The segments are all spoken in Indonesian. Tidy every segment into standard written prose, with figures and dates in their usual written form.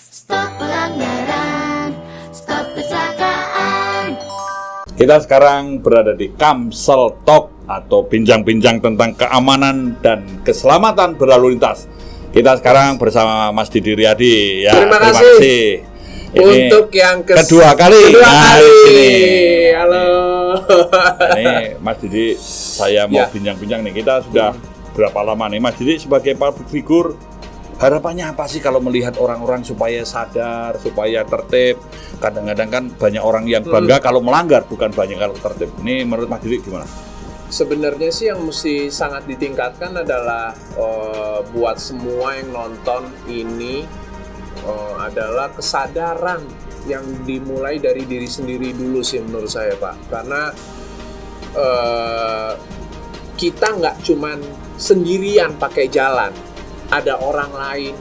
Stop pelanggaran, stop kecelakaan. Kita sekarang berada di Kamsel Talk atau bincang-bincang tentang keamanan dan keselamatan berlalu lintas. Kita sekarang bersama Mas Didi Riyadi. Ya, terima kasih. Ini untuk yang kedua kali. Ini. Halo. Ini Mas Didi, saya mau bincang-bincang nih. Kita sudah berapa lama nih Mas Didi sebagai public figure? Harapannya apa sih kalau melihat orang-orang supaya sadar, supaya tertib? Kadang-kadang kan banyak orang yang bangga kalau melanggar, bukan banyak kalau tertib. Ini menurut Mas Didi gimana? Sebenarnya sih yang mesti sangat ditingkatkan adalah buat semua yang nonton ini adalah kesadaran yang dimulai dari diri sendiri dulu sih menurut saya, Pak. Karena kita nggak cuman sendirian pakai jalan. Ada orang lain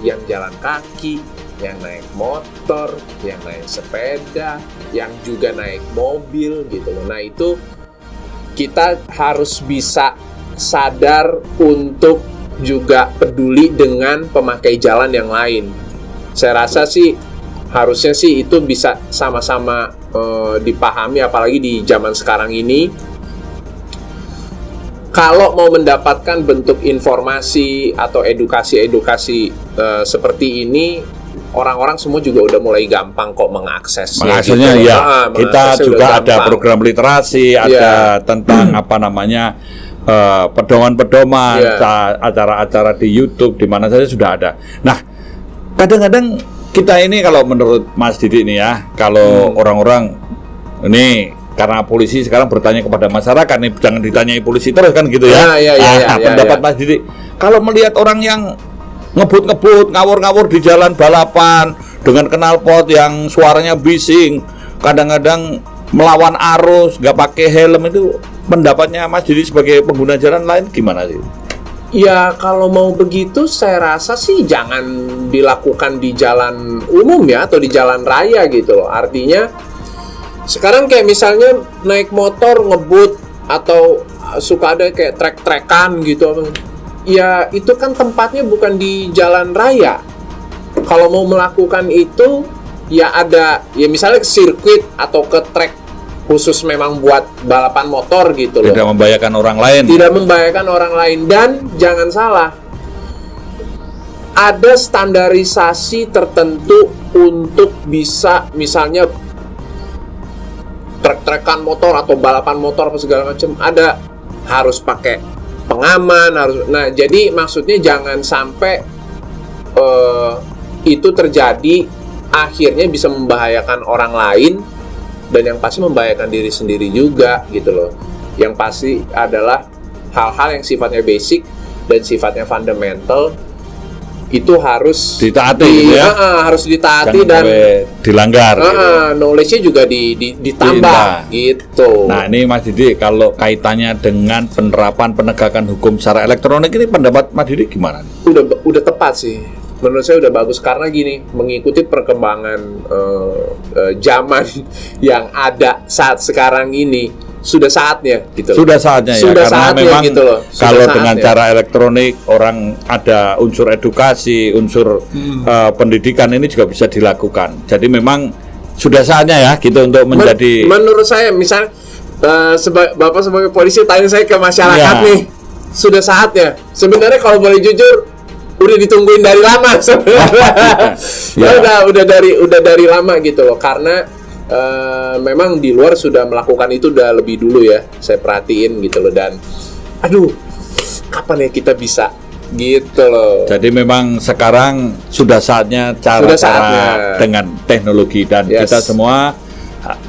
yang jalan kaki, yang naik motor, yang naik sepeda, yang juga naik mobil gitu loh. Nah itu kita harus bisa sadar untuk juga peduli dengan pemakai jalan yang lain. Saya rasa sih harusnya sih itu bisa sama-sama dipahami, apalagi di zaman sekarang ini. Kalau mau mendapatkan bentuk informasi atau edukasi seperti ini, orang-orang semua juga udah mulai gampang kok mengaksesnya. Mengaksesnya gitu. Ya. Kita juga ada program literasi, ada tentang pedoman-pedoman, acara-acara di YouTube, di mana saja sudah ada. Nah, kadang-kadang kita ini kalau menurut Mas Didi ini ya, kalau orang-orang ini karena polisi sekarang bertanya kepada masyarakat nih, jangan ditanyai polisi terus kan gitu ya. Pendapat Mas Didi, kalau melihat orang yang ngebut-ngebut, ngawur-ngawur di jalan balapan dengan knalpot yang suaranya bising, kadang-kadang melawan arus, nggak pakai helm, itu pendapatnya Mas Didi sebagai pengguna jalan lain gimana sih? Ya kalau mau begitu saya rasa sih jangan dilakukan di jalan umum ya, atau di jalan raya gitu loh. Artinya sekarang kayak misalnya naik motor ngebut atau suka ada kayak trek-trekan gitu, ya itu kan tempatnya bukan di jalan raya. Kalau mau melakukan itu ya ada, ya misalnya ke sirkuit atau ke trek khusus memang buat balapan motor gitu loh. Tidak membahayakan orang lain. Tidak membahayakan orang lain. Dan jangan salah, ada standarisasi tertentu untuk bisa misalnya trek-trekan motor atau balapan motor apa segala macam, ada harus pakai pengaman, harus. Nah, jadi maksudnya jangan sampai itu terjadi akhirnya bisa membahayakan orang lain, dan yang pasti membahayakan diri sendiri juga gitu loh. Yang pasti adalah hal-hal yang sifatnya basic dan sifatnya fundamental itu harus ditaati harus ditaati. Jangan dan dilanggar knowledge-nya juga ditambah gitu. Nah ini Mas Didi, kalau kaitannya dengan penerapan penegakan hukum secara elektronik ini, pendapat Mas Didi gimana? Udah tepat sih, menurut saya udah bagus, karena gini, mengikuti perkembangan zaman yang ada saat sekarang ini, sudah saatnya gitu. Sudah saatnya ya, sudah karena saatnya, memang gitu loh. Kalau saatnya. Dengan cara elektronik, orang ada unsur edukasi, unsur pendidikan ini juga bisa dilakukan. Jadi memang sudah saatnya ya gitu untuk menjadi. Menurut saya, misal Bapak sebagai polisi tanya saya ke masyarakat nih, sudah saatnya. Sebenarnya kalau boleh jujur, udah ditungguin dari lama sebenarnya. udah dari lama gitu loh, karena memang di luar sudah melakukan itu udah lebih dulu ya, saya perhatiin gitu loh. Dan aduh, kapan ya kita bisa gitu loh. Jadi memang sekarang sudah saatnya cara-cara dengan teknologi, dan kita semua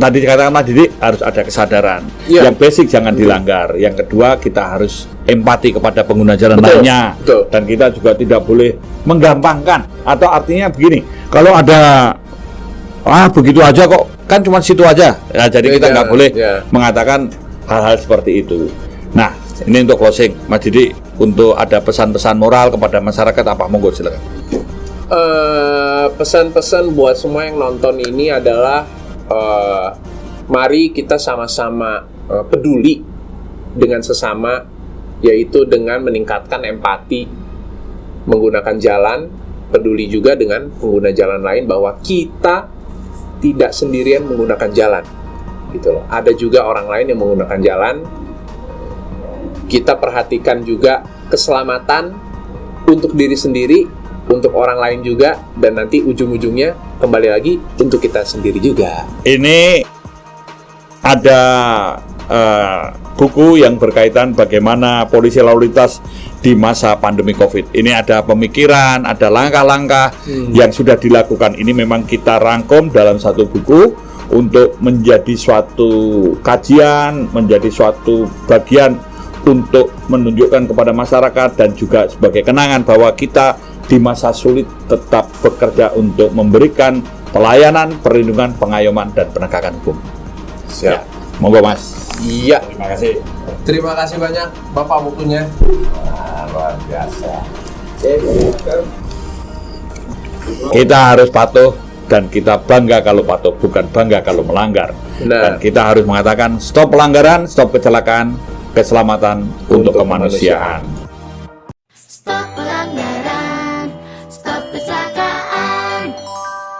tadi katakan Mas Didi harus ada kesadaran. Yang basic jangan dilanggar. Yang kedua, kita harus empati kepada pengguna jalan lainnya. Dan kita juga tidak boleh menggampangkan, atau artinya begini, kalau ada begitu aja kok, kan cuma situ aja ya, jadi kita nggak boleh mengatakan hal-hal seperti itu. Nah, ini untuk closing Mas Didi, untuk ada pesan-pesan moral kepada masyarakat apa, monggo silakan. Pesan-pesan buat semua yang nonton ini adalah mari kita sama-sama peduli dengan sesama, yaitu dengan meningkatkan empati, menggunakan jalan peduli juga dengan pengguna jalan lain bahwa kita tidak sendirian menggunakan jalan, gitu loh. Ada juga orang lain yang menggunakan jalan. Kita perhatikan juga keselamatan untuk diri sendiri, untuk orang lain juga, dan nanti ujung-ujungnya kembali lagi untuk kita sendiri juga. Ini ada buku yang berkaitan bagaimana polisi lalu lintas di masa pandemi COVID. Ini ada pemikiran, ada langkah-langkah yang sudah dilakukan. Ini memang kita rangkum dalam satu buku untuk menjadi suatu kajian, menjadi suatu bagian untuk menunjukkan kepada masyarakat dan juga sebagai kenangan bahwa kita di masa sulit tetap bekerja untuk memberikan pelayanan, perlindungan, pengayoman, dan penegakan hukum. Siap. Ya, monggo Mas. Iya. Terima kasih. Terima kasih banyak Bapak bukunya. Luar biasa. Kita harus patuh dan kita bangga kalau patuh, bukan bangga kalau melanggar. Dan kita harus mengatakan stop pelanggaran, stop kecelakaan, keselamatan untuk kemanusiaan.